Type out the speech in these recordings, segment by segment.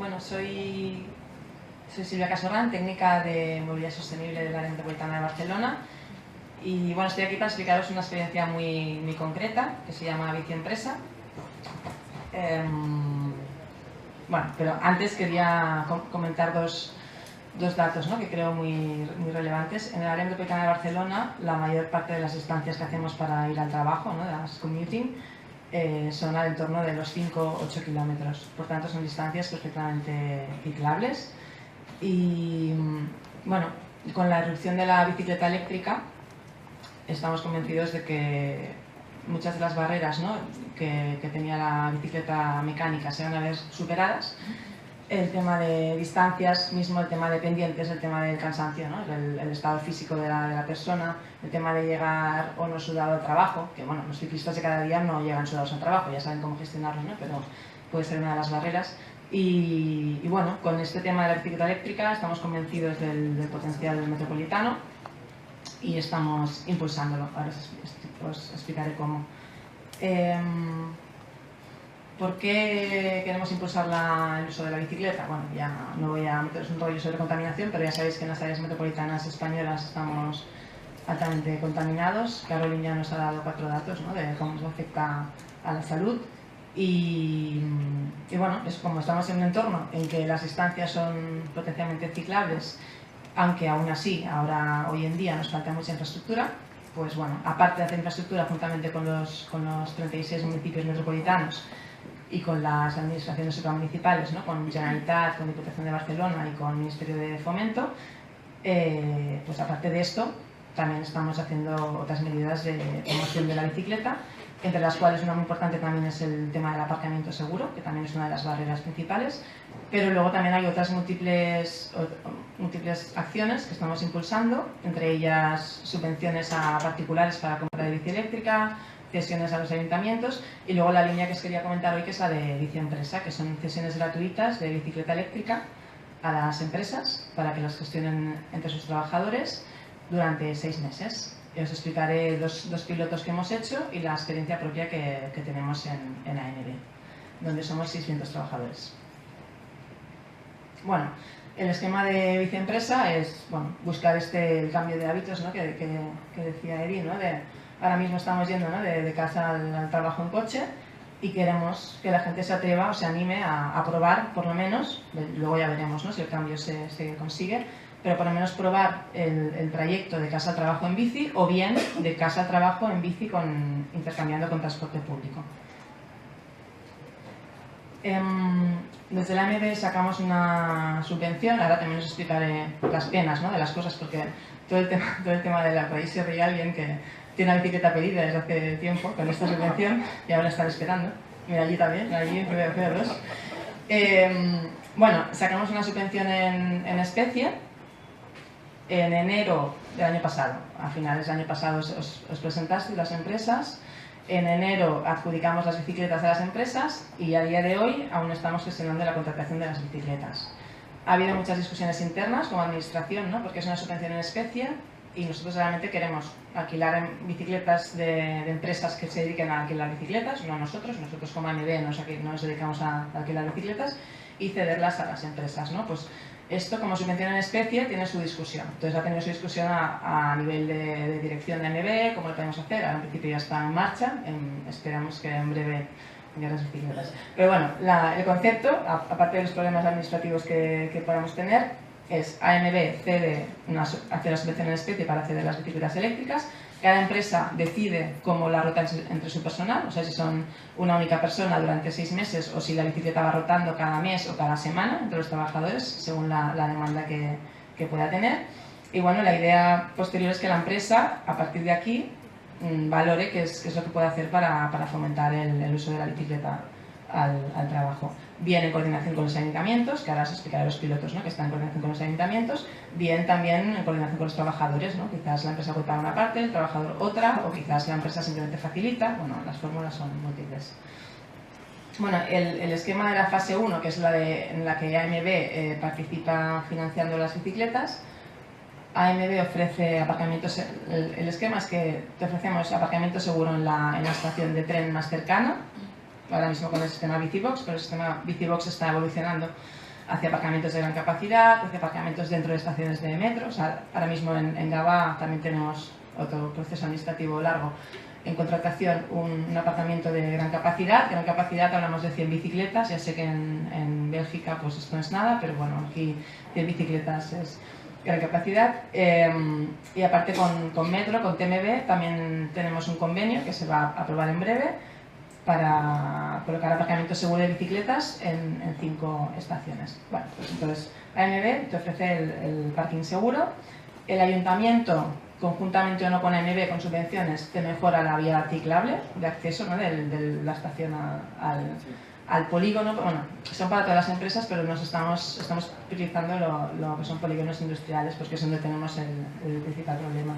Bueno, soy Silvia Casorrán, técnica de movilidad sostenible del área metropolitana de Barcelona. Y bueno, estoy aquí para explicaros una experiencia muy concreta que se llama Bici Empresa. Bueno, pero antes quería comentar dos datos, ¿no?, que creo muy relevantes. En el área metropolitana de Barcelona, la mayor parte de las distancias que hacemos para ir al trabajo, ¿no?, de las commuting, son al entorno de los 5 o 8 kilómetros. Por tanto, son distancias perfectamente ciclables. Y bueno, con la irrupción de la bicicleta eléctrica, estamos convencidos de que muchas de las barreras, ¿no?, que tenía la bicicleta mecánica se van a ver superadas. El tema de distancias, mismo el tema de pendientes, el tema del cansancio, ¿no?, el estado físico de la persona, el tema de llegar o no sudado al trabajo, que bueno, los ciclistas de cada día no llegan sudados al trabajo, ya saben cómo gestionarlo, ¿no?, pero puede ser una de las barreras. Y bueno, con este tema de la bicicleta eléctrica estamos convencidos del potencial metropolitano y estamos impulsándolo. Ahora os explicaré cómo. ¿Por qué queremos impulsar el uso de la bicicleta? Bueno, ya no voy a meteros un rollo sobre contaminación, pero ya sabéis que en las áreas metropolitanas españolas estamos altamente contaminados. Caroline ya nos ha dado 4 datos, ¿no?, de cómo nos afecta a la salud. Y bueno, es como estamos en un entorno en que las distancias son potencialmente ciclables, aunque aún así, hoy en día nos falta mucha infraestructura. Pues bueno, aparte de hacer infraestructura juntamente con los 36 municipios metropolitanos y con las administraciones supramunicipales, ¿no?, con Generalitat, con Diputación de Barcelona y con el Ministerio de Fomento, pues aparte de esto, también estamos haciendo otras medidas de promoción de la bicicleta, entre las cuales una muy importante también es el tema del aparcamiento seguro, que también es una de las barreras principales, pero luego también hay otras múltiples acciones que estamos impulsando, entre ellas subvenciones a particulares para compra de bici eléctrica, cesiones a los ayuntamientos, y luego la línea que os quería comentar hoy, que es la de Bici Empresa, que son cesiones gratuitas de bicicleta eléctrica a las empresas para que las gestionen entre sus trabajadores durante 6 meses. Os explicaré dos pilotos que hemos hecho y la experiencia propia que tenemos en AMB, donde somos 600 trabajadores. Bueno, el esquema de Bici Empresa es buscar el cambio de hábitos, ¿no?, que decía Edi, ¿no?, ahora mismo estamos yendo, ¿no?, de casa al trabajo en coche, y queremos que la gente se atreva o se anime a probar, por lo menos, luego ya veremos, ¿no?, si el cambio se consigue, pero por lo menos probar el trayecto de casa al trabajo en bici, o bien de casa al trabajo en bici intercambiando con transporte público. Desde la AMB sacamos una subvención. Ahora también os explicaré las penas, ¿no?, de las cosas, porque todo el tema de la país, hay alguien que tiene una bicicleta pedida desde hace tiempo con esta subvención y ahora están esperando. Mira, allí también, allí veo dos. Bueno, sacamos una subvención en especie en enero del año pasado. A finales del año pasado os presentasteis las empresas. En enero adjudicamos las bicicletas a las empresas y a día de hoy aún estamos gestionando la contratación de las bicicletas. Ha habido muchas discusiones internas como administración, ¿no?, porque es una subvención en especie y nosotros realmente queremos alquilar bicicletas de empresas que se dediquen a alquilar bicicletas, no nosotros como AMB no nos dedicamos a alquilar bicicletas, y cederlas a las empresas, ¿no? Pues esto, como subvención en especie, tiene su discusión. Entonces ha tenido su discusión a nivel de dirección de AMB, cómo lo podemos hacer. Ahora en principio ya está en marcha, esperamos que en breve ya las bicicletas. Pero bueno, el concepto, aparte de los problemas administrativos que podamos tener, es AMB hace la subvención en especie para ceder las bicicletas eléctricas. Cada empresa decide cómo la rota entre su personal, o sea, si son una única persona durante 6 meses o si la bicicleta va rotando cada mes o cada semana entre los trabajadores, según la demanda que pueda tener. Y bueno, la idea posterior es que la empresa, a partir de aquí, valore qué es lo que puede hacer para fomentar el uso de la bicicleta al trabajo. Bien en coordinación con los ayuntamientos, que ahora os explicaré a los pilotos, ¿no?, que están en coordinación con los ayuntamientos, bien también en coordinación con los trabajadores, ¿no?, quizás la empresa puede pagar una parte, el trabajador otra, o quizás la empresa simplemente facilita. Bueno, las fórmulas son múltiples. Bueno, el esquema de la fase 1, que es en la que AMB participa financiando las bicicletas. AMB ofrece aparcamientos. El esquema es que te ofrecemos aparcamiento seguro en la estación de tren más cercana, ahora mismo con el sistema Bicibox, pero el sistema Bicibox está evolucionando hacia aparcamientos de gran capacidad, hacia aparcamientos dentro de estaciones de metro. O sea, ahora mismo en Gavà también tenemos otro proceso administrativo largo en contratación, un aparcamiento de gran capacidad. Gran capacidad hablamos de 100 bicicletas, ya sé que en Bélgica pues esto no es nada, pero bueno, aquí 100 bicicletas es gran capacidad. Y aparte con Metro, con TMB, también tenemos un convenio que se va a aprobar en breve para colocar aparcamiento seguro de bicicletas en 5 estaciones. Bueno, pues entonces AMB te ofrece el parking seguro, el ayuntamiento, conjuntamente o no con AMB, con subvenciones, te mejora la vía ciclable de acceso, ¿no? de la estación al polígono. Bueno, son para todas las empresas, pero estamos priorizando lo que son polígonos industriales, porque es donde tenemos el principal problema.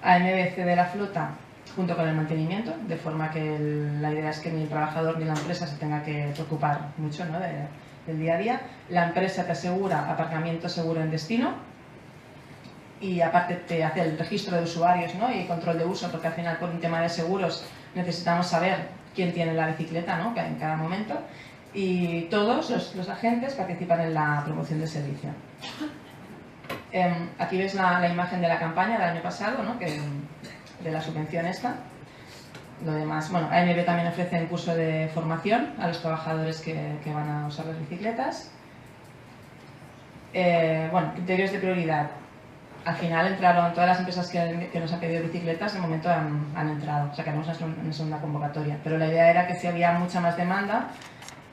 AMB cede la flota junto con el mantenimiento, de forma que la idea es que ni el trabajador ni la empresa se tenga que preocupar mucho, ¿no? del día a día. La empresa te asegura aparcamiento seguro en destino y aparte te hace el registro de usuarios, ¿no? Y control de uso, porque al final por un tema de seguros necesitamos saber quién tiene la bicicleta, ¿no? En cada momento, y todos los agentes participan en la promoción del servicio. Aquí ves la imagen de la campaña del año pasado, ¿no? De la subvención esta. Lo demás, bueno, AMB también ofrece un curso de formación a los trabajadores que van a usar las bicicletas. Bueno, criterios de prioridad. Al final entraron todas las empresas que nos han pedido bicicletas, de momento han entrado, sacaremos una segunda convocatoria. Pero la idea era que si había mucha más demanda,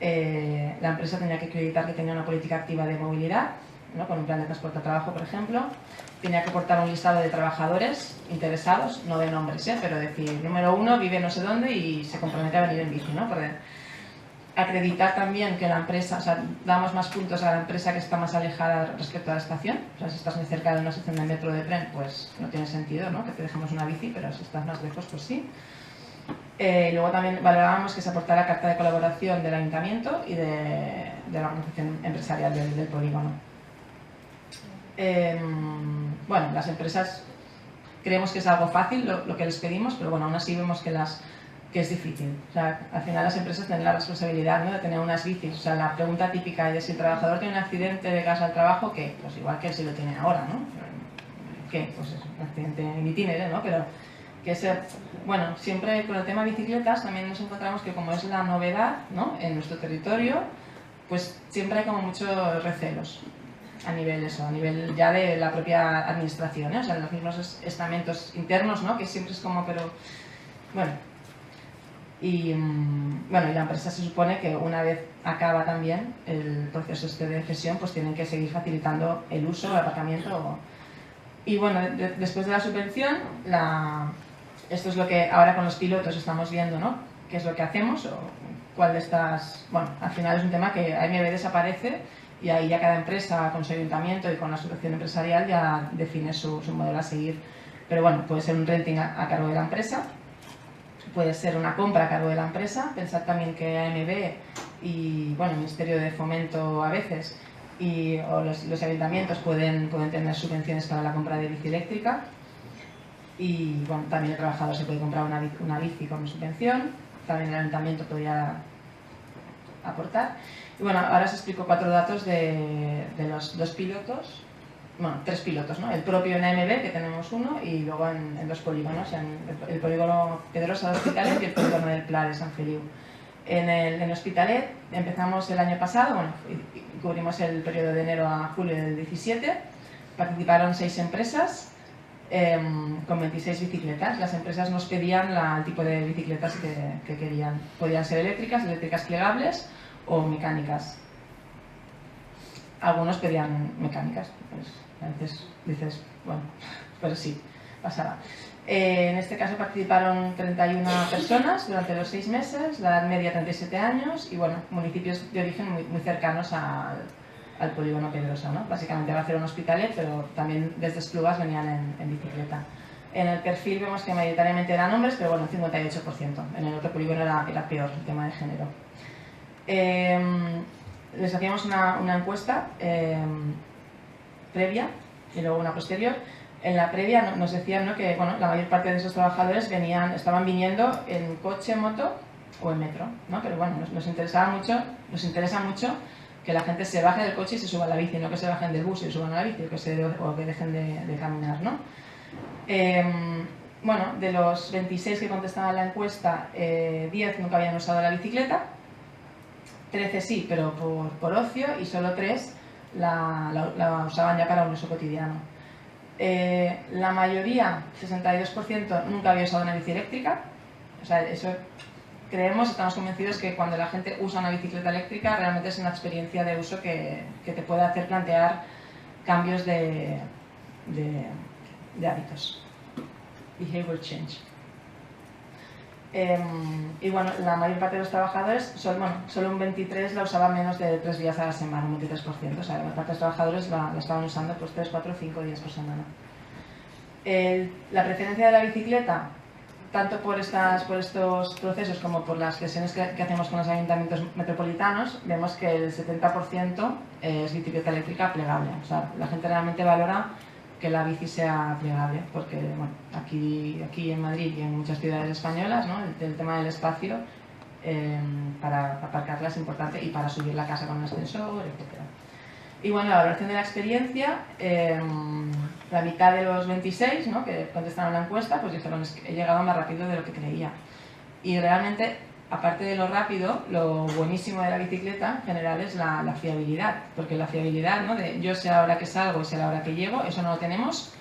la empresa tenía que acreditar que tenía una política activa de movilidad, ¿no? Con un plan de transporte a trabajo, por ejemplo. Tenía que aportar un listado de trabajadores interesados, no de nombres, pero decir, número 1 vive no sé dónde y se compromete a venir en bici, ¿no? Acreditar también que la empresa, o sea, damos más puntos a la empresa que está más alejada respecto a la estación. O sea, si estás muy cerca de una estación de metro o de tren, pues no tiene sentido, ¿no? Que te dejemos una bici, pero si estás más lejos, pues sí. Luego también valorábamos que se aportara carta de colaboración del ayuntamiento y de la organización empresarial del polígono. Bueno, las empresas creemos que es algo fácil lo que les pedimos, pero bueno, aún así vemos que es difícil. O sea, al final las empresas tienen la responsabilidad, ¿no? De tener unas bicis. O sea, la pregunta típica de si el trabajador tiene un accidente de casa al trabajo, ¿qué? Pues igual que él sí lo tiene ahora, ¿no? ¿Qué? Pues es un accidente en itinere, ¿no? Pero que ser, bueno, siempre con el tema de bicicletas también nos encontramos que como es la novedad, ¿no? En nuestro territorio, pues siempre hay como muchos recelos a nivel ya de la propia administración, ¿eh? O sea, en los mismos estamentos internos, ¿no? Que siempre es como, pero bueno. Y bueno, y la empresa se supone que una vez acaba también el proceso de cesión, pues tienen que seguir facilitando el uso, el aparcamiento. Y bueno, después de la subvención, esto es lo que ahora con los pilotos estamos viendo, ¿no? ¿Qué es lo que hacemos? O cuál de estas... Bueno, al final es un tema que AMB desaparece y ahí ya cada empresa con su ayuntamiento y con la asociación empresarial ya define su modelo a seguir. Pero bueno, puede ser un renting a cargo de la empresa, puede ser una compra a cargo de la empresa. Pensad también que AMB y bueno, el Ministerio de Fomento a veces o los ayuntamientos pueden tener subvenciones para la compra de bici eléctrica, y bueno, también el trabajador se puede comprar una bici con subvención, también el ayuntamiento podría aportar. Y bueno, ahora os explico 4 datos de los 2 pilotos, bueno, 3 pilotos, ¿no? El propio en AMB, que tenemos uno, y luego en 2 polígonos, en el polígono Pedrosa de Hospitalet y el polígono del Pla de Sant Feliu. En Hospitalet empezamos el año pasado, bueno, cubrimos el periodo de enero a julio del 17, participaron 6 empresas con 26 bicicletas. Las empresas nos pedían el tipo de bicicletas que querían. Podían ser eléctricas plegables o mecánicas. Algunos pedían mecánicas, pues a veces dices, bueno, pero sí, pasaba. En este caso participaron 31 personas durante los 6 meses, la edad media 37 años y bueno, municipios de origen muy cercanos al polígono Pedrosa, ¿no? Básicamente va a ser un Hospitalet, pero también desde Esplugas venían en bicicleta. En el perfil vemos que mayoritariamente eran hombres, pero bueno, 58%. En el otro polígono era peor el tema de género. Les hacíamos una encuesta previa y luego una posterior. En la previa nos decían, ¿no? Que bueno, la mayor parte de esos trabajadores estaban viniendo en coche, moto o en metro, ¿no? Pero bueno, nos interesa mucho que la gente se baje del coche y se suba a la bici, no que se bajen del bus y se suban a la bici, o que dejen de caminar, ¿no? Bueno, de los 26 que contestaban la encuesta, 10 nunca habían usado la bicicleta, 13 sí, pero por ocio, y solo 3 la usaban ya para un uso cotidiano. La mayoría, 62%, nunca había usado una bici eléctrica. O sea, eso creemos, estamos convencidos que cuando la gente usa una bicicleta eléctrica realmente es una experiencia de uso que te puede hacer plantear cambios de hábitos. Behavior change. Y bueno, la mayor parte de los trabajadores, solo un 23 la usaba menos de 3 días a la semana, un 23%. O sea, la mayor parte de los trabajadores la estaban usando pues 3, 4, 5 días por semana. La preferencia de la bicicleta, tanto por estos procesos como por las sesiones que hacemos con los ayuntamientos metropolitanos, vemos que el 70% es bicicleta eléctrica plegable. O sea, la gente realmente valora que la bici sea plegable, porque bueno, aquí en Madrid y en muchas ciudades españolas, ¿no? el tema del espacio para aparcarla es importante, y para subir la casa con un ascensor, etc. Y bueno, la valoración de la experiencia, la mitad de los 26, ¿no? que contestaron la encuesta, pues dijeron: es que he llegado más rápido de lo que creía. Y realmente, aparte de lo rápido, lo buenísimo de la bicicleta en general es la fiabilidad, porque la fiabilidad, ¿no? de yo sé a la hora que salgo y sé a la hora que llego, eso no lo tenemos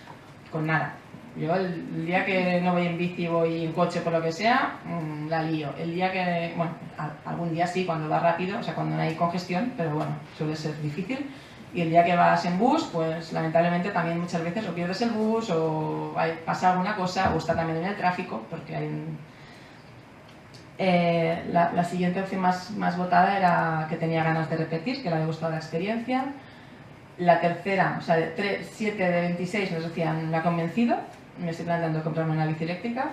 con nada. Yo el día que no voy en bici, voy en coche, por lo que sea, la lío. El día que, bueno, algún día sí, cuando va rápido, o sea, cuando no hay congestión, pero bueno, suele ser difícil. Y el día que vas en bus, pues lamentablemente también muchas veces o pierdes el bus, o pasa alguna cosa, o está también en el tráfico, porque hay la siguiente opción más votada era que tenía ganas de repetir, que le había gustado la experiencia. La tercera, o sea, 7 de 26 nos decían: me ha convencido, me estoy planteando comprarme una bici eléctrica.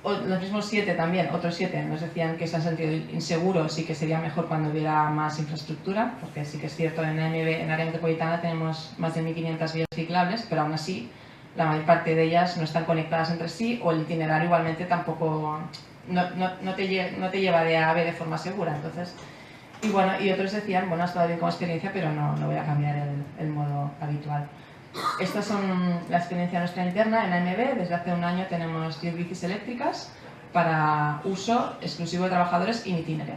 Los mismos 7 también, otros 7 nos decían que se han sentido inseguros y que sería mejor cuando hubiera más infraestructura, porque sí que es cierto, en AMB, en área metropolitana, tenemos más de 1.500 vías ciclables, pero aún así la mayor parte de ellas no están conectadas entre sí, o el itinerario igualmente tampoco no te lleva de A a B de forma segura. Entonces, y bueno, y otros decían: bueno, ha estado bien como experiencia, pero no voy a cambiar el modo habitual. Estas son la experiencia nuestra interna en AMB. Desde hace un año tenemos 10 bicis eléctricas para uso exclusivo de trabajadores in itinere.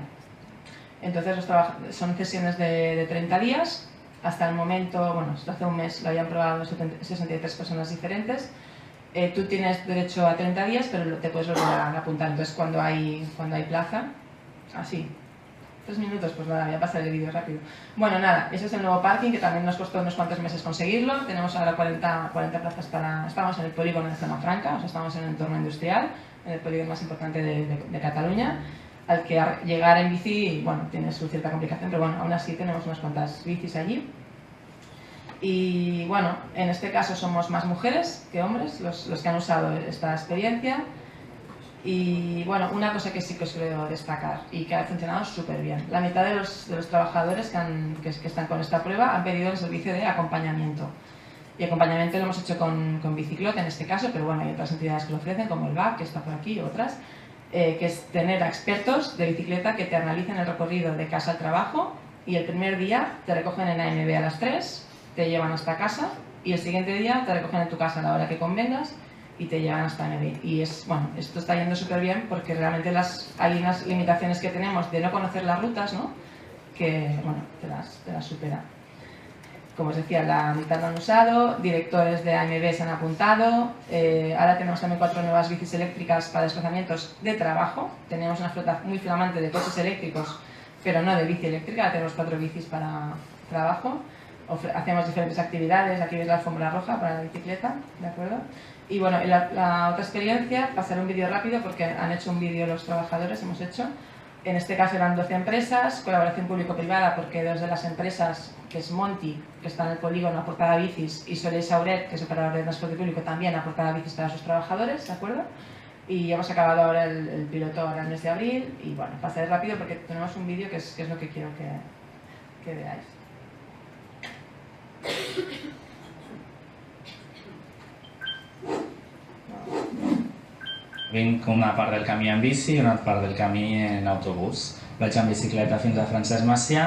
Entonces son sesiones de 30 días. Hasta el momento, bueno, hasta hace un mes lo habían probado 63 personas diferentes. Tú tienes derecho a 30 días, pero te puedes volver a apuntar. Entonces, cuando hay plaza, así. 3 minutos, pues nada, voy a pasar el vídeo rápido. Bueno, nada, ese es el nuevo parking, que también nos costó unos cuantos meses conseguirlo. Tenemos ahora 40 plazas estamos en el polígono de Zona Franca, o sea, estamos en el entorno industrial, en el polígono más importante de Cataluña, al que llegar en bici, bueno, tiene su cierta complicación, pero bueno, aún así tenemos unas cuantas bicis allí. Y bueno, en este caso somos más mujeres que hombres los que han usado esta experiencia. Y bueno, una cosa que sí que os quiero destacar y que ha funcionado súper bien: la mitad de los trabajadores que están con esta prueba han pedido el servicio de acompañamiento. Y acompañamiento lo hemos hecho con Biciclot en este caso, pero bueno, hay otras entidades que lo ofrecen, como el BAC, que está por aquí, y otras, que es tener a expertos de bicicleta que te analicen el recorrido de casa al trabajo, y el primer día te recogen en AMB a las 3, te llevan hasta casa, y el siguiente día te recogen en tu casa a la hora que convengas y te llevan hasta AMB. Y bueno, esto está yendo súper bien, porque realmente hay unas limitaciones que tenemos de no conocer las rutas, ¿no? Que, bueno, te las supera. Como os decía, la mitad lo han usado, directores de AMB se han apuntado, ahora tenemos también 4 nuevas bicis eléctricas para desplazamientos de trabajo. Tenemos una flota muy flamante de coches eléctricos, pero no de bici eléctrica. Ahora tenemos 4 bicis para trabajo. Hacemos diferentes actividades. Aquí veis la alfombra roja para la bicicleta, ¿de acuerdo? Y bueno, la otra experiencia, pasaré un vídeo rápido porque han hecho un vídeo los trabajadores, hemos hecho. En este caso eran 12 empresas, colaboración público-privada, porque 2 de las empresas, que es Monti, que está en el polígono, aportaba bicis, y Soleil Sauret, que es operador de transporte público, también aportaba bicis para sus trabajadores, ¿de acuerdo? Y hemos acabado ahora el piloto ahora en el mes de abril, y bueno, pasaré rápido porque tenemos un vídeo que es lo que quiero que veáis. Vinc una part del camí en bici i una part del camí en autobús. Vaig en bicicleta fins a Francesc Macià,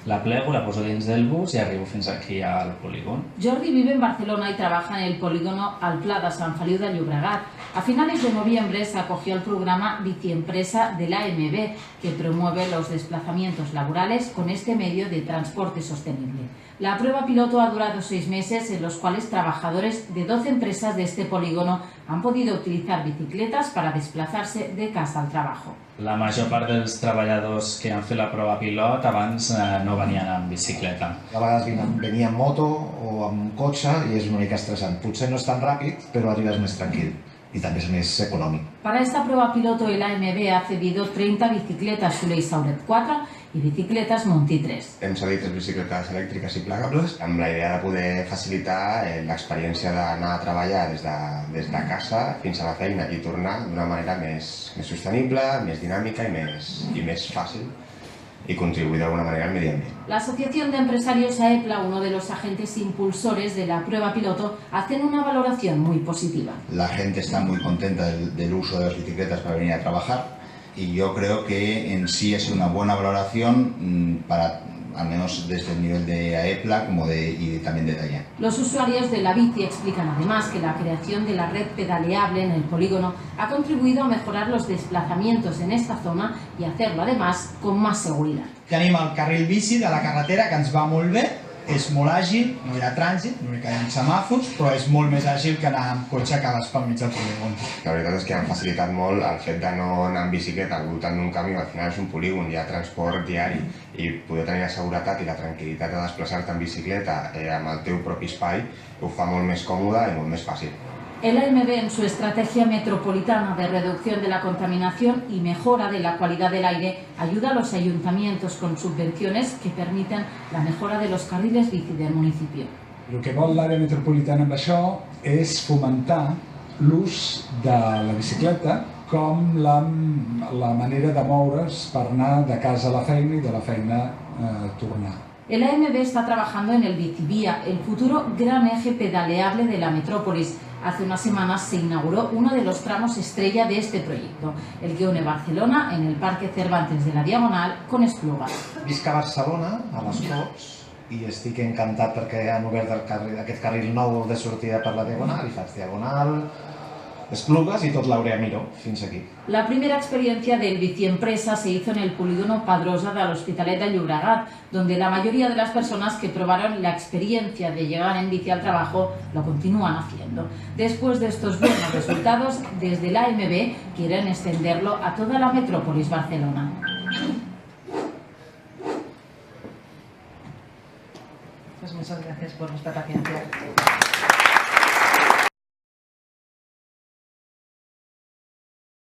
la plego, la poso dins del bus i arribo fins aquí al polígon. Jordi vive en Barcelona y trabaja en el polígono Al Pla de Sant Feliu de Llobregat. A finales de noviembre se acogió al programa Biciempresa de la AMB, que promueve los desplazamientos laborales con este medio de transporte sostenible. La prueba piloto ha durado 6 meses, en los cuales trabajadores de 12 empresas de este polígono han podido utilizar bicicletas para desplazarse de casa al trabajo. La major part dels treballadors que han fet la prova pilot abans no venien en bicicleta. A vegades venia en moto o amb cotxe i és una mica estressant. Potser no és tan ràpid, però arribes més tranquil i també és més econòmic. Para esta prueba piloto el AMB ha cedido 30 bicicletas Soleil Sauret 4 y bicicletas Monti 3. Hem cedit 3 bicicletes elèctriques i plegables amb la idea de poder facilitar l'experiència d'anar a treballar des de casa fins a la feina i tornar d'una manera més sostenible, més dinàmica i més fàcil y contribuir de alguna manera al medio ambiente. La Asociación de Empresarios AEPLA, uno de los agentes impulsores de la prueba piloto, hacen una valoración muy positiva. La gente está muy contenta del uso de las bicicletas para venir a trabajar y yo creo que en sí es una buena valoración para, al menos desde el nivel de AEPLA y también de DAIA. Los usuarios de la bici explican además que la creación de la red pedaleable en el polígono ha contribuido a mejorar los desplazamientos en esta zona y hacerlo además con más seguridad. Tenim el carril bici de la carretera que ens va molt bé, és molt àgil, no hi ha trànsit, l'únic que hi ha semàfors, però és molt més àgil que anar amb cotxe que vas pel mig del polígon. La veritat és que han facilitat molt el fet de no anar en bicicleta al voltant d'un camí, al final és un polígon, hi ha transport diari i poder tenir la seguretat i la tranquil·litat de desplaçar-te en bicicleta amb el teu propi espai ho fa molt més còmode i molt més fàcil. El AMB, en su estrategia metropolitana de reducción de la contaminación y mejora de la calidad del aire, ayuda a los ayuntamientos con subvenciones que permiten la mejora de los carriles bici del municipio. El que vol l'àrea metropolitana amb això és fomentar l'ús de la bicicleta com la manera de moure's per anar de casa a la feina i de la feina a tornar. El AMB está trabajando en el Bicivía, el futuro gran eje pedaleable de la metrópolis. Hace unas semanas se inauguró uno de los tramos estrella de este proyecto, el que une Barcelona en el Parque Cervantes de la Diagonal con Esplugas. Visc a Barcelona, a les Corts, i estic encantat perquè han obert aquest carril nou de sortida per la Diagonal i faig Diagonal, Esplugas y tot l'Aurea-Miró, fins aquí. La primera experiencia del Biciempresa se hizo en el polígono Padrosa del Hospitalet de Llobregat, donde la mayoría de las personas que probaron la experiencia de llegar en bici al trabajo lo continúan haciendo. Después de estos buenos resultados, desde la AMB quieren extenderlo a toda la metrópolis Barcelona. Pues muchas gracias por vuestra paciencia.